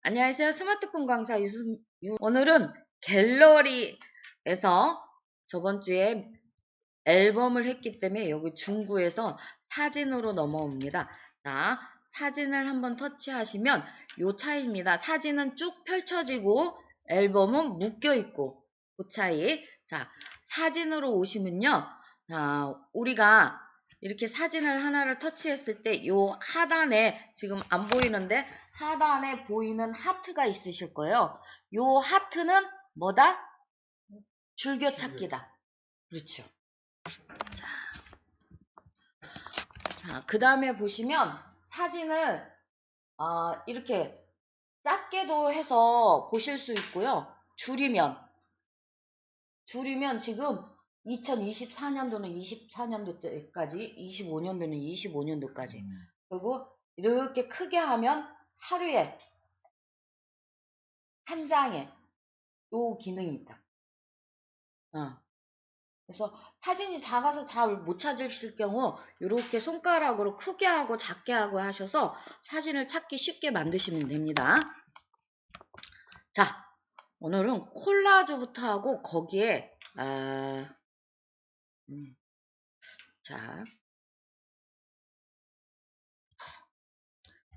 안녕하세요. 스마트폰 강사 오늘은 갤러리에서 저번 주에 앨범을 했기 때문에 여기 중구에서 사진으로 넘어옵니다. 자, 사진을 한번 터치하시면 요 차이입니다. 사진은 쭉 펼쳐지고 앨범은 묶여있고 그 차이. 자, 사진으로 오시면요. 자, 우리가 이렇게 사진을 하나를 터치했을 때 요 하단에 지금 안 보이는데 하단에 보이는 하트가 있으실 거예요. 요 하트는 뭐다? 즐겨찾기다. 그렇죠. 자, 그 다음에 보시면 사진을 이렇게 작게도 해서 보실 수 있고요. 줄이면 지금 2024년도는 24년도 때까지, 25년도는 25년도까지. 그리고 이렇게 크게 하면 하루에 한 장에 요 기능이 있다. 그래서 사진이 작아서 잘 못 찾으실 경우 이렇게 손가락으로 크게 하고 작게 하고 하셔서 사진을 찾기 쉽게 만드시면 됩니다. 자, 오늘은 콜라주부터 하고 거기에 자,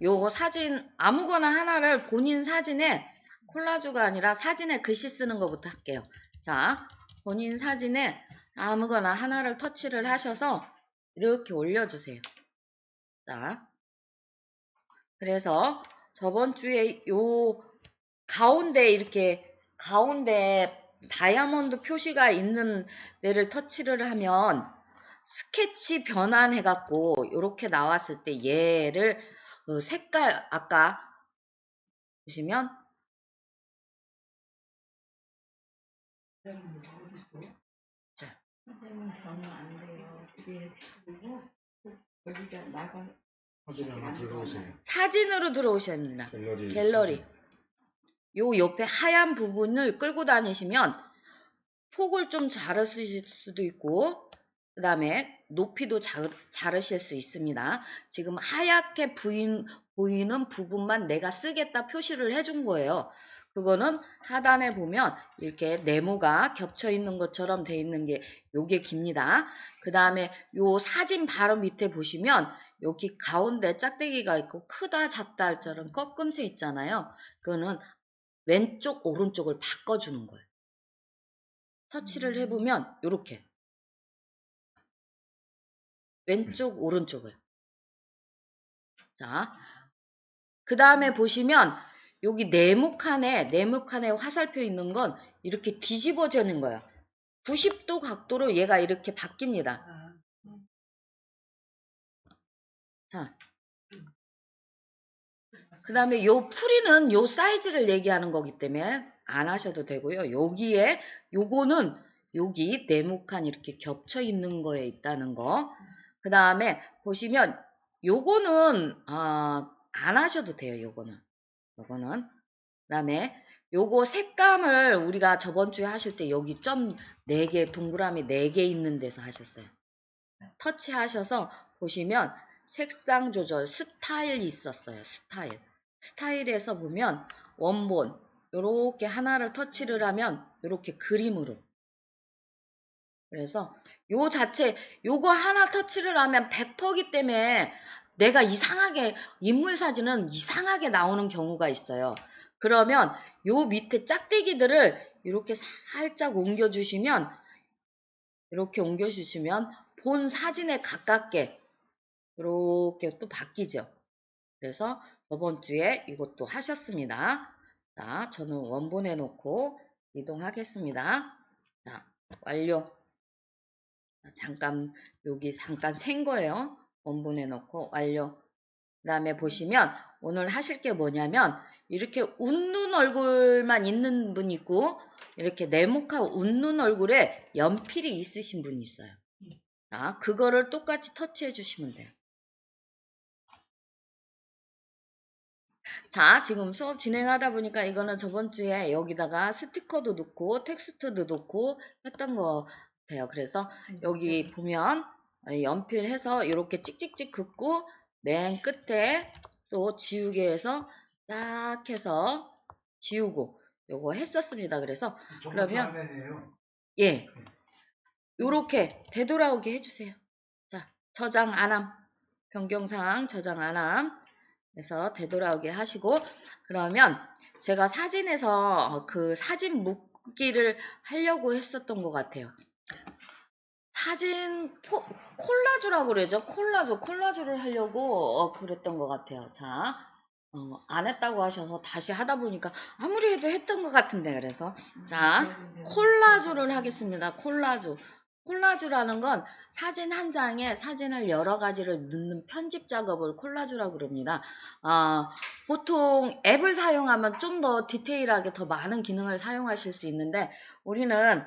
요거 사진 아무거나 하나를 본인 사진에 콜라주가 아니라 사진에 글씨 쓰는 것부터 할게요. 자, 본인 사진에 아무거나 하나를 터치를 하셔서 이렇게 올려주세요. 자, 그래서 저번 주에 요 가운데 이렇게 가운데 다이아몬드 표시가 있는 데를 터치를 하면 스케치 변환 해갖고 이렇게 나왔을 때 얘를 색깔 아까 보시면 자, 선생님 저는 안 돼요. 그게 그리고 여기가 나가 사진으로 들어오세요. 사진으로 들어오셔야 갤러리. 요 옆에 하얀 부분을 끌고 다니시면 폭을 좀 자르실 수도 있고 그 다음에 높이도 자르실 수 있습니다. 지금 하얗게 보이는 부분만 내가 쓰겠다 표시를 해준 거예요. 그거는 하단에 보면 이렇게 네모가 겹쳐 있는 것처럼 돼 있는 게 요게 깁니다. 그 다음에 요 사진 바로 밑에 보시면 여기 가운데 짝대기가 있고 크다 작다 할처럼 꺾임새 있잖아요. 그거는 왼쪽 오른쪽을 바꿔주는 거예요. 터치를 해보면 이렇게 왼쪽 오른쪽을 자, 그 다음에 보시면 여기 네모칸에 화살표 있는 건 이렇게 뒤집어지는 거예요. 90도 각도로 얘가 이렇게 바뀝니다. 자, 그 다음에 요 풀이는 요 사이즈를 얘기하는 거기 때문에 안 하셔도 되고요. 여기에 요거는 여기 네모칸 이렇게 겹쳐 있는 거에 있다는 거. 그 다음에 보시면 요거는 안 하셔도 돼요. 요거는 그 다음에 요거 색감을 우리가 저번 주에 하실 때 여기 점 4개 동그라미 4개 있는 데서 하셨어요. 터치 하셔서 보시면 색상 조절 스타일이 있었어요. 스타일에서 보면 원본 요렇게 하나를 터치를 하면 요렇게 그림으로 그래서 요 자체 요거 하나 터치를 하면 100%기 때문에 내가 이상하게 인물 사진은 이상하게 나오는 경우가 있어요. 그러면 요 밑에 짝대기들을 이렇게 살짝 옮겨주시면 이렇게 옮겨주시면 본 사진에 가깝게 이렇게 또 바뀌죠. 그래서 저번 주에 이것도 하셨습니다. 자, 저는 원본에 놓고 이동하겠습니다. 자, 완료. 여기 잠깐 센 거예요. 원본에 넣고 완료. 그 다음에 보시면 오늘 하실 게 뭐냐면 이렇게 웃는 얼굴만 있는 분 있고 이렇게 네모칸 웃는 얼굴에 연필이 있으신 분이 있어요. 자, 그거를 똑같이 터치해 주시면 돼요. 자, 지금 수업 진행하다 보니까 이거는 저번 주에 여기다가 스티커도 넣고 텍스트도 넣고 했던 거 같아요. 그래서 여기 보면 연필 해서 이렇게 찍찍찍 긋고 맨 끝에 또 지우개 해서 딱 해서 지우고 요거 했었습니다. 그래서 그러면 예, 요렇게 되돌아오게 해주세요. 자, 저장 안함, 변경사항 저장 안함. 그래서 되돌아오게 하시고, 그러면 제가 사진에서 그 사진 묶기를 하려고 했었던 것 같아요. 사진 콜라주라고 그러죠. 콜라주를 하려고 그랬던 것 같아요. 자, 안 했다고 하셔서 다시 하다 보니까 아무리 해도 했던 것 같은데, 그래서 자, 콜라주를 하겠습니다. 콜라주라는 건 사진 한 장에 사진을 여러 가지를 넣는 편집 작업을 콜라주라고 그럽니다. 보통 앱을 사용하면 좀 더 디테일하게 더 많은 기능을 사용하실 수 있는데, 우리는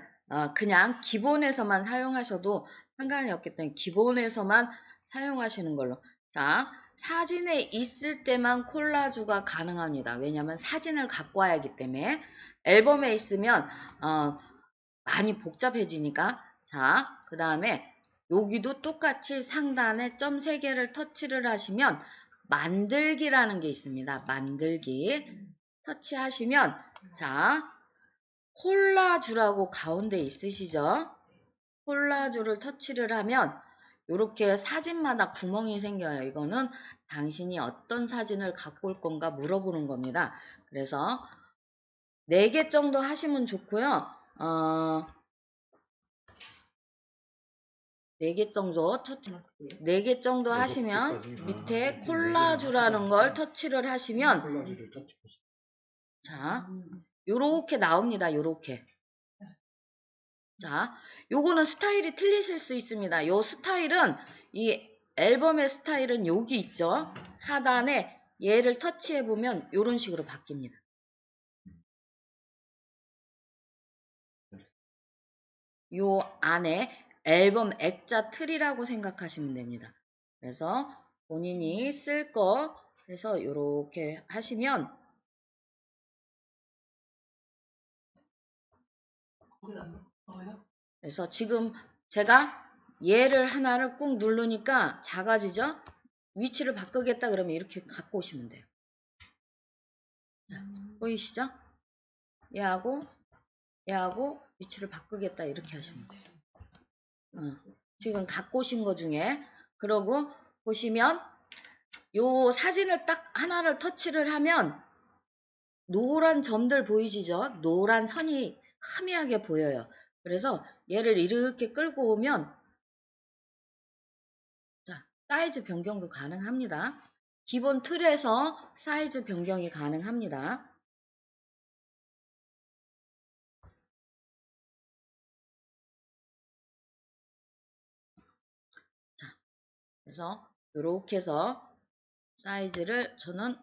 그냥 기본에서만 사용하셔도 상관이 없기 때문에 기본에서만 사용하시는 걸로. 자, 사진에 있을 때만 콜라주가 가능합니다. 왜냐하면 사진을 갖고 와야 하기 때문에. 앨범에 있으면 많이 복잡해지니까. 자, 그 다음에 여기도 똑같이 상단에 점 3개를 터치를 하시면 만들기라는 게 있습니다. 만들기 터치하시면, 자, 콜라주라고 가운데 있으시죠? 콜라주를 터치를 하면 이렇게 사진마다 구멍이 생겨요. 이거는 당신이 어떤 사진을 갖고 올 건가 물어보는 겁니다. 그래서 4개 정도 하시면 좋고요. 4개 정도 터치, 4개 정도 하시면 밑에 콜라주라는 걸 터치를 하시면, 자, 요렇게 나옵니다. 요렇게. 자, 요거는 스타일이 틀리실 수 있습니다. 요 스타일은, 이 앨범의 스타일은 여기 있죠? 하단에 얘를 터치해보면 요런 식으로 바뀝니다. 요 안에 앨범 액자 틀이라고 생각하시면 됩니다. 그래서 본인이 쓸 거 해서 요렇게 하시면, 그래서 지금 제가 얘를 하나를 꾹 누르니까 작아지죠? 위치를 바꾸겠다 그러면 이렇게 갖고 오시면 돼요. 자, 보이시죠? 얘하고 위치를 바꾸겠다 이렇게 하시면 돼요. 지금 갖고 오신 거 중에. 그러고 보시면 요 사진을 딱 하나를 터치를 하면 노란 점들 보이시죠? 노란 선이 희미하게 보여요. 그래서 얘를 이렇게 끌고 오면, 자, 사이즈 변경도 가능합니다. 기본 틀에서 사이즈 변경이 가능합니다. 자, 그래서 이렇게 해서 사이즈를 저는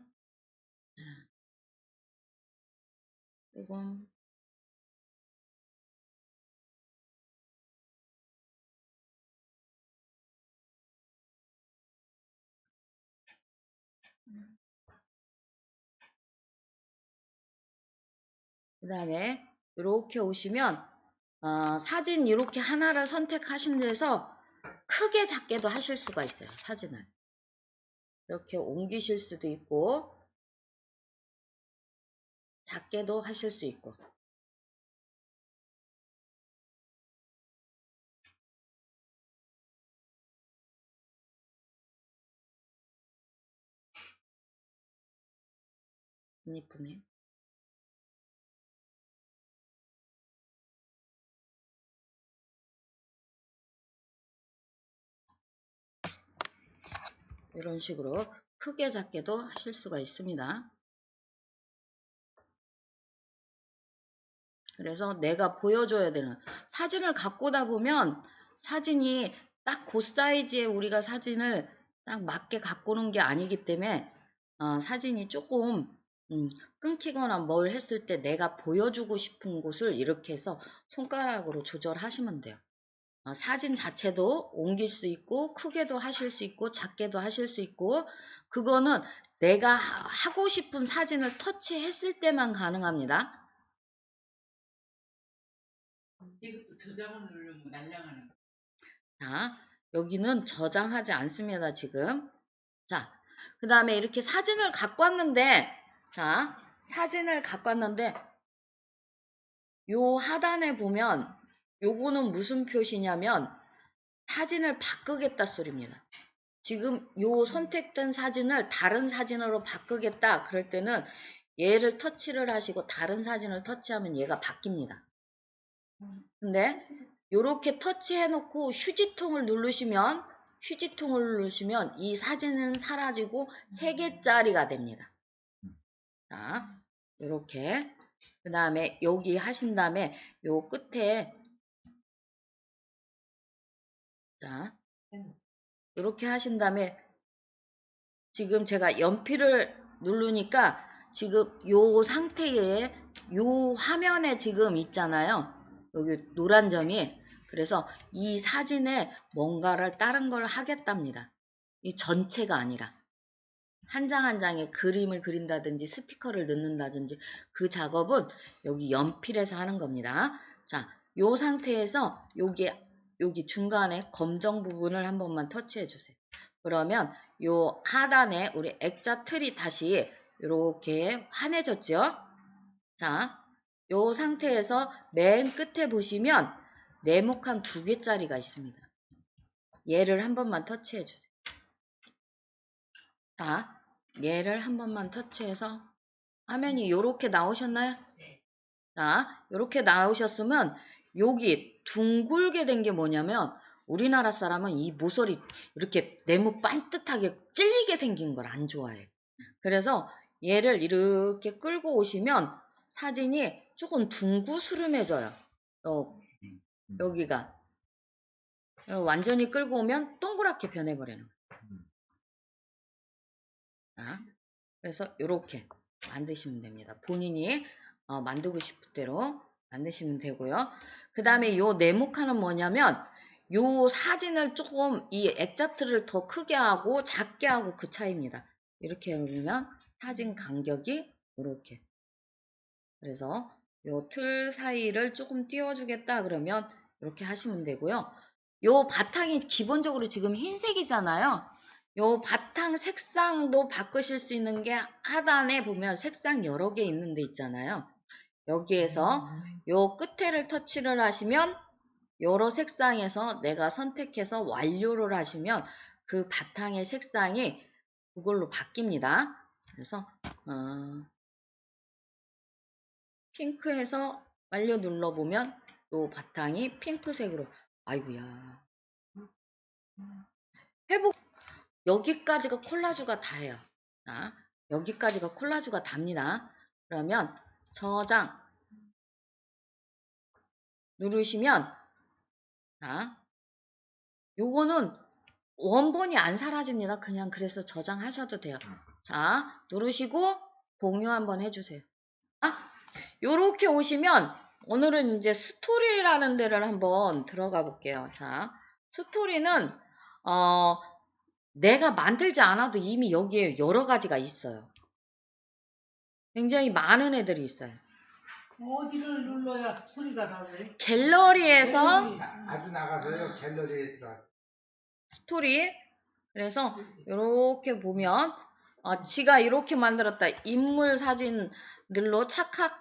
조금 그 다음에 이렇게 오시면 사진 이렇게 하나를 선택하신 데서 크게 작게도 하실 수가 있어요. 사진을 이렇게 옮기실 수도 있고 작게도 하실 수 있고. 이쁘네. 이런 식으로 크게 작게도 하실 수가 있습니다. 그래서 내가 보여줘야 되는 사진을 갖고 오다 보면 사진이 딱 그 사이즈에 우리가 사진을 딱 맞게 갖고 오는 게 아니기 때문에 사진이 조금 끊기거나 뭘 했을 때 내가 보여주고 싶은 곳을 이렇게 해서 손가락으로 조절하시면 돼요. 사진 자체도 옮길 수 있고 크게도 하실 수 있고 작게도 하실 수 있고, 그거는 내가 하고 싶은 사진을 터치했을 때만 가능합니다. 이것도 저장을 누르면 날아가는 거. 자, 여기는 저장하지 않습니다, 지금. 자, 그 다음에 이렇게 사진을 갖고 왔는데 자, 사진을 갖고 왔는데 요 하단에 보면 요거는 무슨 표시냐면 사진을 바꾸겠다 소리입니다. 지금 요 선택된 사진을 다른 사진으로 바꾸겠다 그럴 때는 얘를 터치를 하시고 다른 사진을 터치하면 얘가 바뀝니다. 근데 요렇게 터치해 놓고 휴지통을 누르시면 이 사진은 사라지고 3개짜리가 됩니다. 자, 요렇게 그 다음에 여기 하신 다음에 요 끝에 자 요렇게 하신 다음에 지금 제가 연필을 누르니까 지금 요 상태에 요 화면에 지금 있잖아요. 여기 노란 점이. 그래서 이 사진에 뭔가를 다른 걸 하겠답니다. 이 전체가 아니라 한 장 한 장에 그림을 그린다든지 스티커를 넣는다든지 그 작업은 여기 연필에서 하는 겁니다. 자, 요 상태에서 여기 중간에 검정 부분을 한 번만 터치해 주세요. 그러면 요 하단에 우리 액자 틀이 다시 이렇게 환해졌죠? 자, 요 상태에서 맨 끝에 보시면 네모칸 2개짜리가 있습니다. 얘를 한 번만 터치해 주세요. 자, 얘를 한 번만 터치해서 화면이 이렇게 나오셨나요? 자, 이렇게 나오셨으면 여기 둥글게 된 게 뭐냐면 우리나라 사람은 이 모서리 이렇게 네모 반듯하게 찔리게 생긴 걸 안 좋아해. 그래서 얘를 이렇게 끌고 오시면 사진이 조금 둥구스름해져요. 여기가 완전히 끌고 오면 동그랗게 변해버리는 거예요. 자, 그래서 이렇게 만드시면 됩니다. 본인이 만들고 싶은 대로 만드시면 되고요. 그 다음에 요 네모칸은 뭐냐면 요 사진을 조금 이 액자트를 더 크게 하고 작게 하고 그 차이입니다. 이렇게 보면 사진 간격이 이렇게. 그래서 요 틀 사이를 조금 띄워주겠다 그러면 이렇게 하시면 되고요. 요 바탕이 기본적으로 지금 흰색이잖아요. 요 바탕 색상도 바꾸실 수 있는 게 하단에 보면 색상 여러 개 있는 데 있잖아요. 여기에서 요 끝에를 터치를 하시면 여러 색상에서 내가 선택해서 완료를 하시면 그 바탕의 색상이 그걸로 바뀝니다. 그래서 핑크해서 완료 눌러보면 요 바탕이 핑크색으로 아이고야 회복 여기까지가 콜라주가 다예요. 자, 여기까지가 콜라주가 답니다. 그러면 저장 누르시면 자, 요거는 원본이 안 사라집니다. 그냥 그래서 저장하셔도 돼요. 자, 누르시고 공유 한번 해주세요. 요렇게 오시면 오늘은 이제 스토리라는 데를 한번 들어가 볼게요. 자, 스토리는 내가 만들지 않아도 이미 여기에 여러 가지가 있어요. 굉장히 많은 애들이 있어요. 어디를 눌러야 스토리가 나오네? 갤러리에서 아주 나가서요. 갤러리에 들어가. 스토리. 그래서 이렇게 보면 지가 이렇게 만들었다. 인물 사진들로 착각.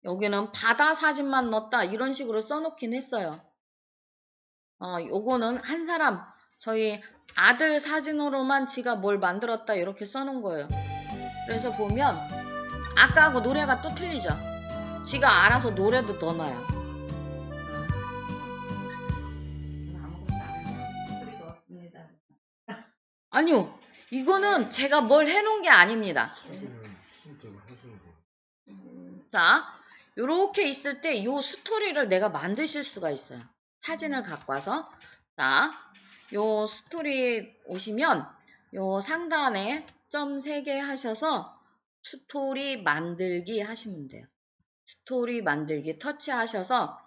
여기는 바다 사진만 넣었다. 이런 식으로 써놓긴 했어요. 요거는 한 사람 저희 아들 사진으로만 지가 뭘 만들었다 이렇게 써놓은 거예요. 그래서 보면 아까하고 노래가 또 틀리죠. 지가 알아서 노래도 넣어놔요. 아무것도 안 해요. 스토리가 없습니다. 아니요. 이거는 제가 뭘 해놓은 게 아닙니다. 자, 요렇게 있을 때 요 스토리를 내가 만드실 수가 있어요. 사진을 갖고 와서. 자, 요 스토리 오시면 요 상단에 점 3개 하셔서 스토리 만들기 하시면 돼요. 스토리 만들기 터치하셔서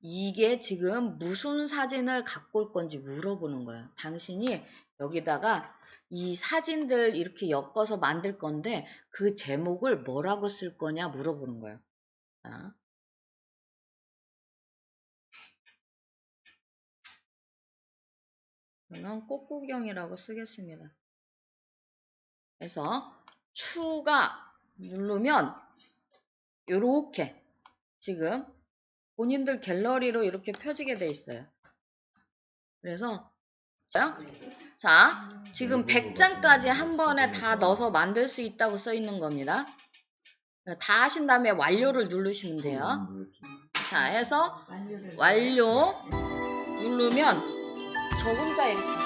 이게 지금 무슨 사진을 갖고 올 건지 물어보는 거예요. 당신이 여기다가 이 사진들 이렇게 엮어서 만들 건데 그 제목을 뭐라고 쓸 거냐 물어보는 거예요. 자. 저는 꽃구경이라고 쓰겠습니다. 그래서 추가 누르면 요렇게 지금 본인들 갤러리로 이렇게 펴지게 돼 있어요. 그래서 자, 지금 100장까지 한 번에 다 넣어서 만들 수 있다고 써 있는 겁니다. 다 하신 다음에 완료를 누르시면 돼요. 자, 해서 완료 누르면 저 혼자 이렇게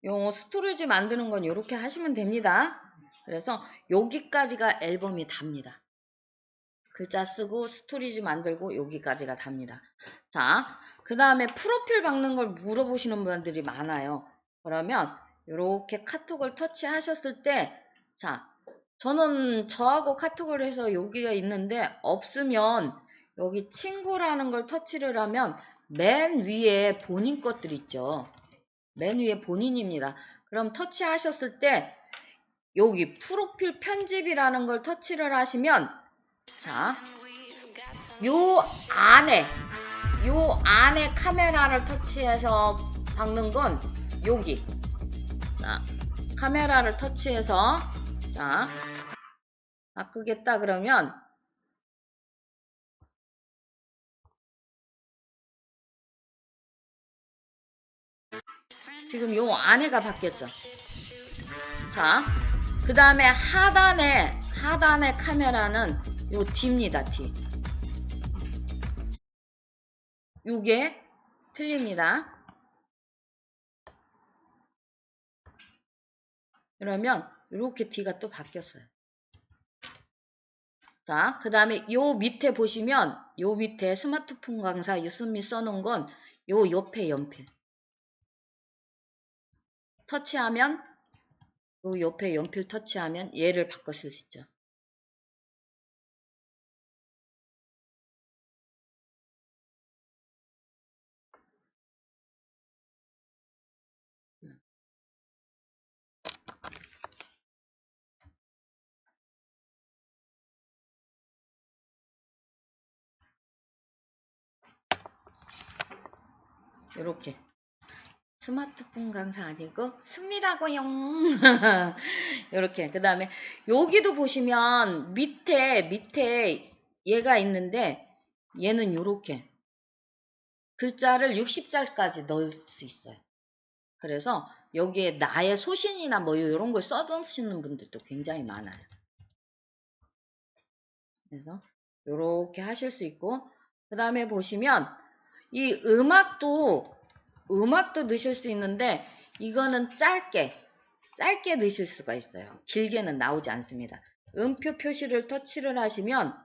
요 스토리지 만드는 건 이렇게 하시면 됩니다. 그래서 여기까지가 앨범이 답니다. 글자 쓰고 스토리지 만들고 여기까지가 답니다. 자, 그 다음에 프로필 박는 걸 물어보시는 분들이 많아요. 그러면 이렇게 카톡을 터치하셨을 때, 자, 저는 저하고 카톡을 해서 여기가 있는데 없으면 여기 친구라는 걸 터치를 하면 맨 위에 본인 것들 있죠. 맨 위에 본인입니다. 그럼 터치하셨을 때 여기 프로필 편집이라는 걸 터치를 하시면 자, 요 안에 카메라를 터치해서 박는 건 여기. 자, 카메라를 터치해서 자, 바꾸겠다 그러면 지금 요 안에가 바뀌었죠. 자, 그 다음에 하단에 카메라는 요 D입니다. D. 요게 틀립니다. 그러면 이렇게 D가 또 바뀌었어요. 자, 그 다음에 요 밑에 보시면 요 밑에 스마트폰 강사 유승미 써놓은 건 요 옆에 연필 터치하면 요 옆에 연필 터치하면 얘를 바꾸실 수 있죠. 이렇게 스마트폰 강사 아니고 승미라고요. 이렇게 그 다음에 여기도 보시면 밑에 얘가 있는데 얘는 이렇게 글자를 60자까지 넣을 수 있어요. 그래서 여기에 나의 소신이나 뭐 이런 걸 써두시는 분들도 굉장히 많아요. 그래서 이렇게 하실 수 있고 그 다음에 보시면 이 음악도 넣으실 수 있는데 이거는 짧게 넣으실 수가 있어요. 길게는 나오지 않습니다. 음표 표시를 터치를 하시면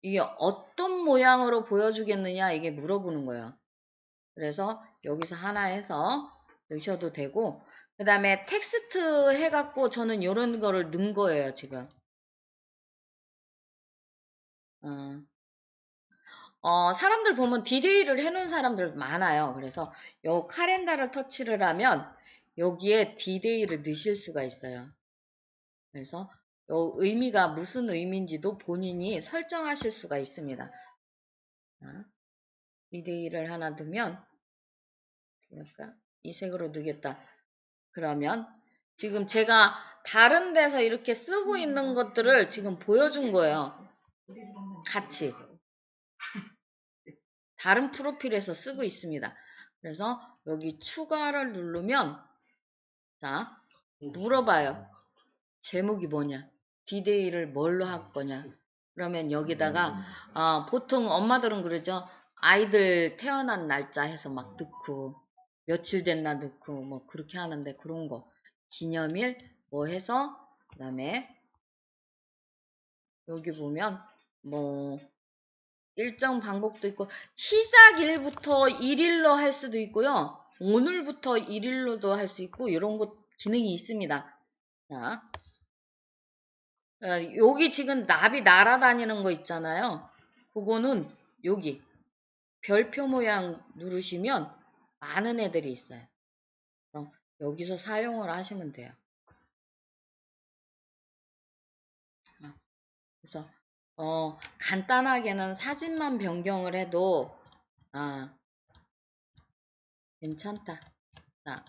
이게 어떤 모양으로 보여주겠느냐 이게 물어보는 거예요. 그래서 여기서 하나 해서 넣으셔도 되고 그 다음에 텍스트 해갖고 저는 이런 거를 넣은 거예요. 지금 사람들 보면 디데이를 해놓은 사람들 많아요. 그래서 요 카렌다를 터치를 하면 여기에 디데이를 넣으실 수가 있어요. 그래서 요 의미가 무슨 의미인지도 본인이 설정하실 수가 있습니다. 자, 디데이를 하나 넣으면 그러니까 이 색으로 넣겠다. 그러면 지금 제가 다른 데서 이렇게 쓰고 있는 것들을 지금 보여준 거예요. 같이. 다른 프로필에서 쓰고 있습니다. 그래서 여기 추가를 누르면 자 물어봐요. 제목이 뭐냐? 디데이를 뭘로 할 거냐? 그러면 여기다가 보통 엄마들은 그러죠. 아이들 태어난 날짜 해서 막 넣고 며칠 됐나 넣고 뭐 그렇게 하는데 그런 거 기념일 뭐 해서 그 다음에 여기 보면 뭐 일정 방법도 있고 시작일부터 1일로 할 수도 있고요. 오늘부터 1일로도 할 수 있고 이런 거 기능이 있습니다. 자, 여기 지금 나비 날아다니는 거 있잖아요. 그거는 여기 별표 모양 누르시면 많은 애들이 있어요. 여기서 사용을 하시면 돼요. 그래서 간단하게는 사진만 변경을 해도 괜찮다. 자,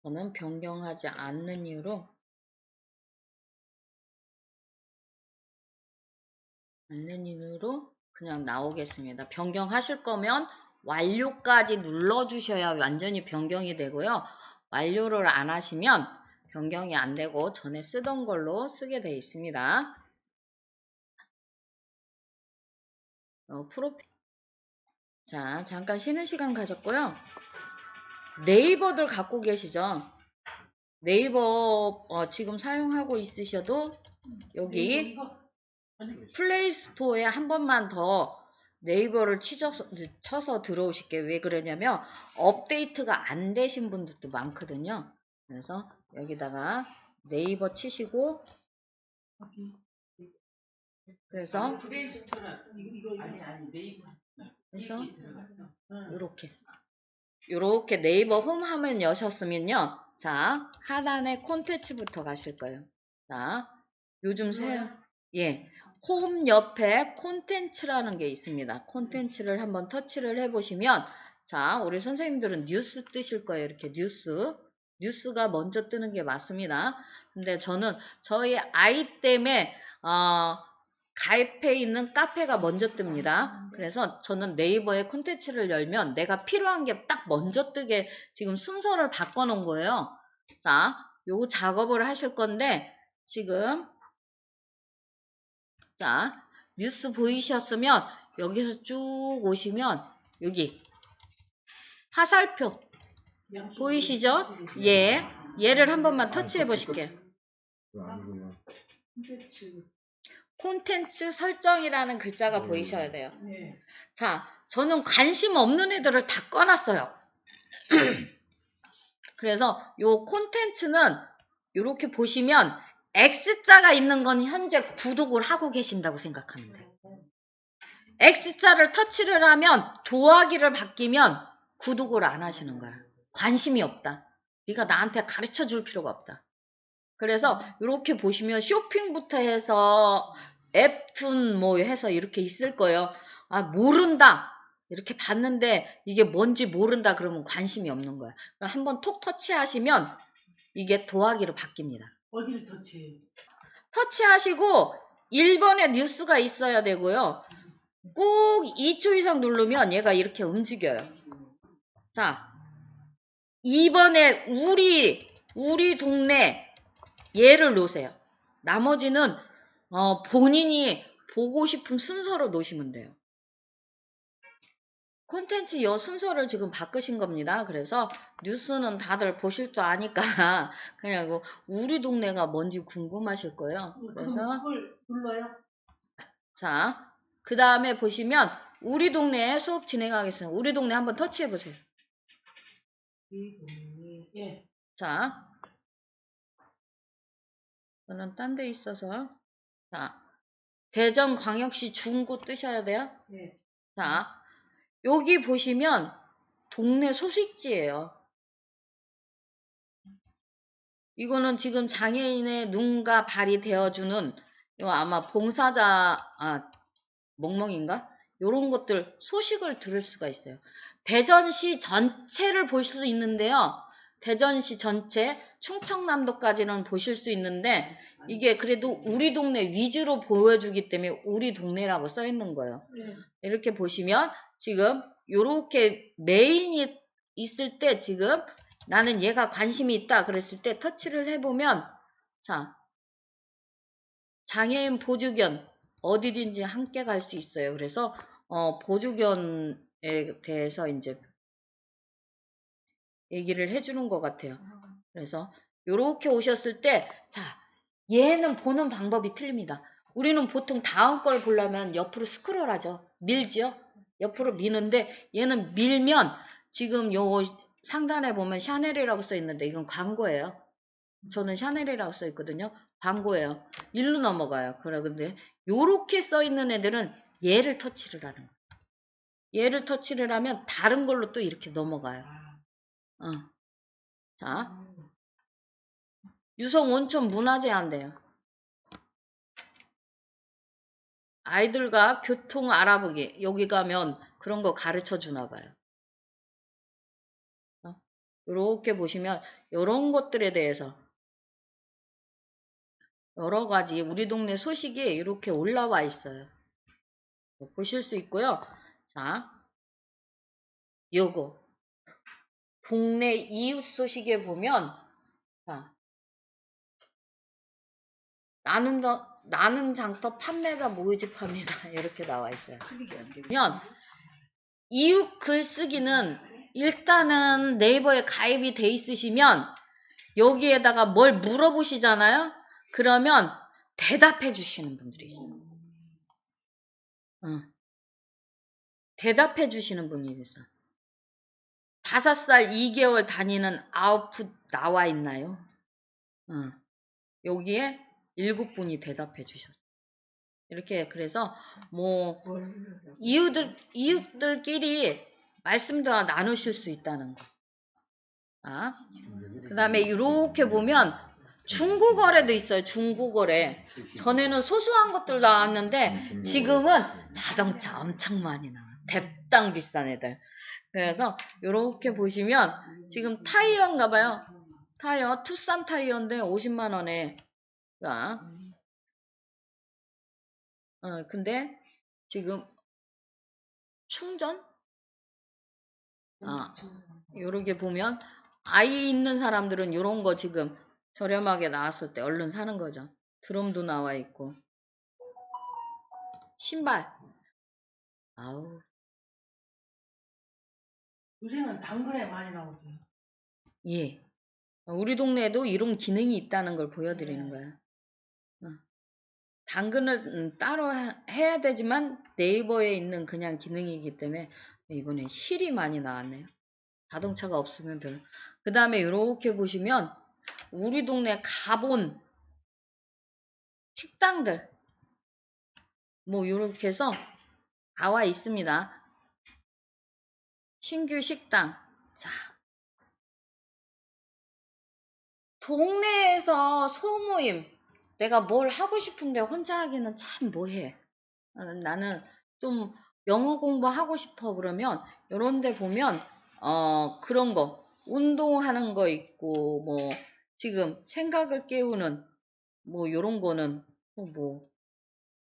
저는 변경하지 않는 이유로 그냥 나오겠습니다. 변경하실 거면 완료까지 눌러주셔야 완전히 변경이 되고요. 완료를 안 하시면 변경이 안 되고 전에 쓰던 걸로 쓰게 되어 있습니다. 프로필. 자, 잠깐 쉬는 시간 가졌고요. 네이버들 갖고 계시죠? 네이버 지금 사용하고 있으셔도 여기 플레이스토어에 한 번만 더 네이버를 쳐서 들어오실게요. 왜 그러냐면 업데이트가 안 되신 분들도 많거든요. 그래서 여기다가 네이버 치시고 그래서 그래서 요렇게 네이버 홈 화면 여셨으면요. 자, 하단에 콘텐츠부터 가실 거예요. 자, 요즘 홈 옆에 콘텐츠라는 게 있습니다. 콘텐츠를 한번 터치를 해보시면, 자, 우리 선생님들은 뉴스 뜨실 거예요. 이렇게 뉴스가 먼저 뜨는 게 맞습니다. 근데 저는 저희 아이 때문에, 가입해 있는 카페가 먼저 뜹니다. 그래서 저는 네이버에 콘텐츠를 열면 내가 필요한 게 딱 먼저 뜨게 지금 순서를 바꿔 놓은 거예요. 자, 요거 작업을 하실 건데, 지금, 자, 뉴스 보이셨으면 여기서 쭉 오시면 여기 화살표 보이시죠? 얘를 한 번만 터치해 보실게요. 콘텐츠 설정이라는 글자가 보이셔야 돼요. 자, 저는 관심 없는 애들을 다 꺼놨어요. 그래서 요 콘텐츠는 이렇게 보시면 X자가 있는 건 현재 구독을 하고 계신다고 생각하면 돼요. X자를 터치를 하면 도화기를 바뀌면 구독을 안 하시는 거야. 관심이 없다. 네가 나한테 가르쳐 줄 필요가 없다. 그래서 이렇게 보시면 쇼핑부터 해서 앱툰 뭐 해서 이렇게 있을 거예요. 모른다. 이렇게 봤는데 이게 뭔지 모른다 그러면 관심이 없는 거야. 한번 톡 터치하시면 이게 도화기로 바뀝니다. 어디를 터치해요? 터치하시고 1번에 뉴스가 있어야 되고요. 꾹 2초 이상 누르면 얘가 이렇게 움직여요. 자, 2번에 우리 동네 얘를 놓으세요. 나머지는 본인이 보고 싶은 순서로 놓으시면 돼요. 콘텐츠 요 순서를 지금 바꾸신 겁니다. 그래서 뉴스는 다들 보실 줄 아니까 그냥 우리 동네가 뭔지 궁금하실 거예요. 그래서 그걸 눌러요? 자, 그 다음에 보시면 우리 동네에 수업 진행하겠습니다. 우리 동네 한번 터치해 보세요. 우리 동네. 예. 자, 저는 딴 데 있어서 자, 대전광역시 중구 뜨셔야 돼요. 예. 자, 여기 보시면 동네 소식지예요. 이거는 지금 장애인의 눈과 발이 되어주는 이거 아마 봉사자 멍멍인가? 요런 것들 소식을 들을 수가 있어요. 대전시 전체를 볼 수 있는데요. 대전시 전체 충청남도까지는 보실 수 있는데 이게 그래도 우리 동네 위주로 보여주기 때문에 우리 동네라고 써 있는 거예요. 이렇게 보시면 지금 요렇게 메인이 있을 때 지금 나는 얘가 관심이 있다 그랬을 때 터치를 해보면 자 장애인 보조견 어디든지 함께 갈 수 있어요. 그래서 보조견에 대해서 이제 얘기를 해주는 것 같아요. 그래서 이렇게 오셨을 때 자 얘는 보는 방법이 틀립니다. 우리는 보통 다음 걸 보려면 옆으로 스크롤하죠. 밀지요. 옆으로 미는데 얘는 밀면 지금 요 상단에 보면 샤넬이라고 써 있는데 이건 광고예요. 저는 샤넬이라고 써 있거든요. 광고예요. 일로 넘어가요. 그런데 요렇게 써 있는 애들은 얘를 터치를 하는 거예요. 얘를 터치를 하면 다른 걸로 또 이렇게 넘어가요. 자, 유성 온천 문화재한대요. 아이들과 교통 알아보기. 여기 가면 그런 거 가르쳐 주나 봐요. 이렇게 보시면 이런 것들에 대해서 여러 가지 우리 동네 소식이 이렇게 올라와 있어요. 보실 수 있고요. 자, 요거 동네 이웃 소식에 보면 자, 나눔 장터 판매자 모집합니다. 이렇게 나와 있어요. 그러면 이웃 글쓰기는 일단은 네이버에 가입이 돼 있으시면 여기에다가 뭘 물어보시잖아요. 그러면 대답해 주시는 분들이 있어요. 대답해 주시는 분이 있어. 5살 2개월 다니는 아웃풋 나와 있나요? 여기에 7분이 대답해 주셨어요. 이렇게 그래서 뭐 이웃들끼리 말씀도 나누실 수 있다는 거. 그 다음에 이렇게 보면 중고거래도 있어요. 중고거래. 전에는 소소한 것들 나왔는데 지금은 자동차 엄청 많이 나와요. 대빵 비싼 애들. 그래서 이렇게 보시면 지금 타이어인가 봐요. 타이어 투싼 타이어인데 50만 원에. 자, 근데 지금 충전? 요렇게 보면 아이 있는 사람들은 요런 거 지금 저렴하게 나왔을 때 얼른 사는 거죠. 드럼도 나와 있고. 신발. 아우. 요새는 당근에 많이 나오죠. 예. 우리 동네에도 이런 기능이 있다는 걸 보여드리는 거야. 당근을 따로 해야 되지만 네이버에 있는 그냥 기능이기 때문에 이번에 힐이 많이 나왔네요. 자동차가 없으면 별로. 그 다음에 이렇게 보시면 우리 동네 가본 식당들 뭐 이렇게 해서 나와 있습니다. 신규 식당. 자, 동네에서 소모임. 내가 뭘 하고 싶은데 혼자 하기는 참 뭐해. 나는 좀 영어 공부하고 싶어 그러면 이런 데 보면 그런 거 운동하는 거 있고 뭐 지금 생각을 깨우는 뭐 요런 거는 뭐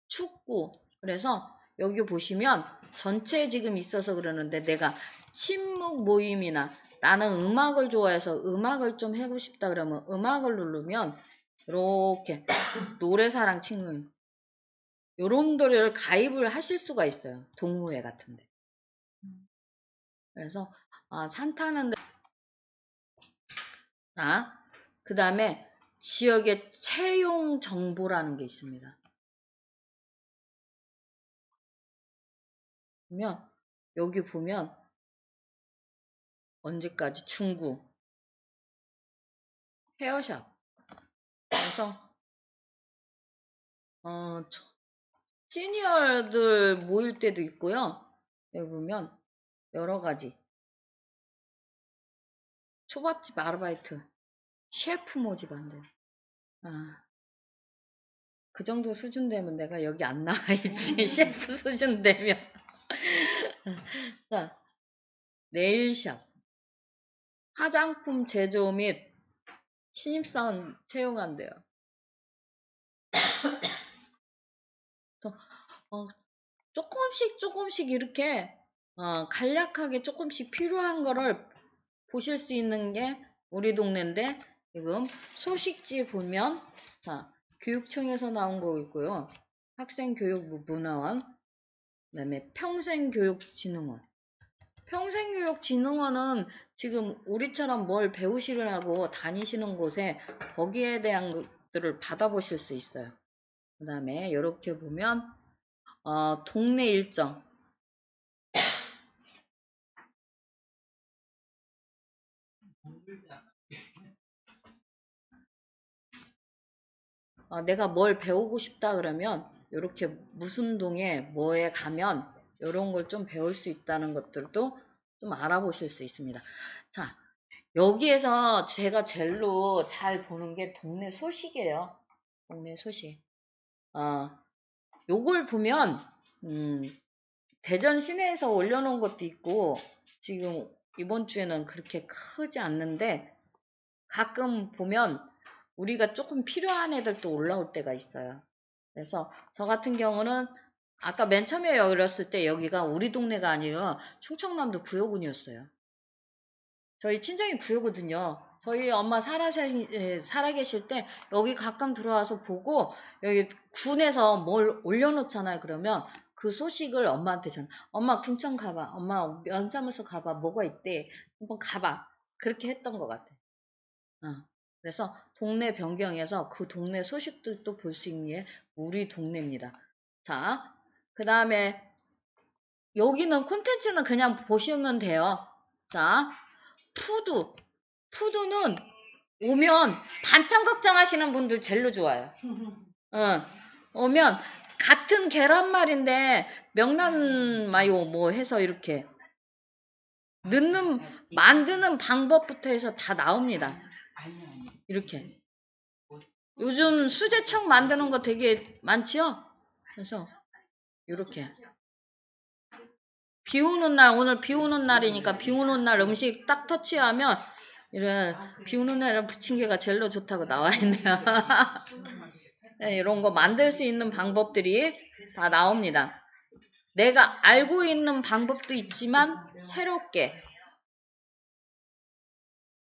축구. 그래서 여기 보시면 전체 지금 있어서 그러는데 내가 친목 모임이나 나는 음악을 좋아해서 음악을 좀 해보고 싶다 그러면 음악을 누르면 이렇게 노래사랑 친구 요런 데를 가입을 하실 수가 있어요. 동호회 같은데. 그래서 산 타는데 그 다음에 지역의 채용 정보라는 게 있습니다. 그러면 여기 보면 언제까지 중구 헤어샵 그래서 시니어들 모일 때도 있고요. 여기 보면 여러 가지 초밥집 아르바이트 셰프 모집한대요. 그 정도 수준 되면 내가 여기 안 나와있지. 셰프 수준 되면. 자, 네일샵 화장품 제조 및 신입사원 채용한대요. 조금씩 이렇게 간략하게 조금씩 필요한 거를 보실 수 있는 게 우리 동네인데 지금 소식지 보면 자 교육청에서 나온 거 있고요. 학생교육문화원 그다음에 평생교육진흥원 평생교육진흥원은 지금 우리처럼 뭘 배우시려고 다니시는 곳에 거기에 대한 것들을 받아보실 수 있어요. 그 다음에 이렇게 보면 동네 일정 내가 뭘 배우고 싶다 그러면 이렇게 무슨 동에 뭐에 가면 이런 걸 좀 배울 수 있다는 것들도 좀 알아보실 수 있습니다. 자, 여기에서 제가 제일로 잘 보는 게 동네 소식이에요. 동네 소식. 요걸 보면 대전 시내에서 올려놓은 것도 있고 지금 이번 주에는 그렇게 크지 않는데 가끔 보면 우리가 조금 필요한 애들도 올라올 때가 있어요. 그래서 저 같은 경우는 아까 맨 처음에 열었을 때 여기가 우리 동네가 아니라 충청남도 구효군이었어요. 저희 친정이 구효거든요. 저희 엄마 살아 계실 때 여기 가끔 들어와서 보고 여기 군에서 뭘 올려놓잖아요. 그러면 그 소식을 엄마한테 엄마 군청 가봐. 엄마 면사무소 가봐. 뭐가 있대. 한번 가봐. 그렇게 했던 것 같아. 그래서 동네 변경해서 그 동네 소식들도 볼 수 있는 게 우리 동네입니다. 자, 그 다음에 여기는 콘텐츠는 그냥 보시면 돼요. 자, 푸드는 오면 반찬 걱정하시는 분들 제일로 좋아요. 오면 같은 계란말인데 명란 마요 뭐 해서 이렇게 만드는 방법부터 해서 다 나옵니다. 이렇게 요즘 수제청 만드는 거 되게 많지요? 그래서 이렇게 비 오는 날, 오늘 비 오는 날이니까 비 오는 날 음식 딱 터치하면 이런 비 오는 날은 부침개가 제일로 좋다고 나와 있네요. 네, 이런 거 만들 수 있는 방법들이 다 나옵니다. 내가 알고 있는 방법도 있지만 새롭게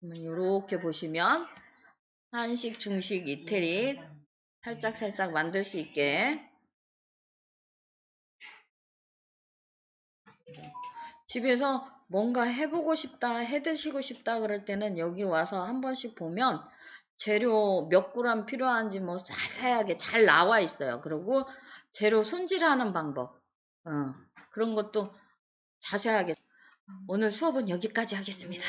이렇게 보시면 한식, 중식, 이태리 살짝 만들 수 있게 집에서 뭔가 해보고 싶다, 해드시고 싶다 그럴 때는 여기 와서 한 번씩 보면 재료 몇 그램 필요한지 뭐 자세하게 잘 나와 있어요. 그리고 재료 손질하는 방법 그런 것도 자세하게 오늘 수업은 여기까지 하겠습니다.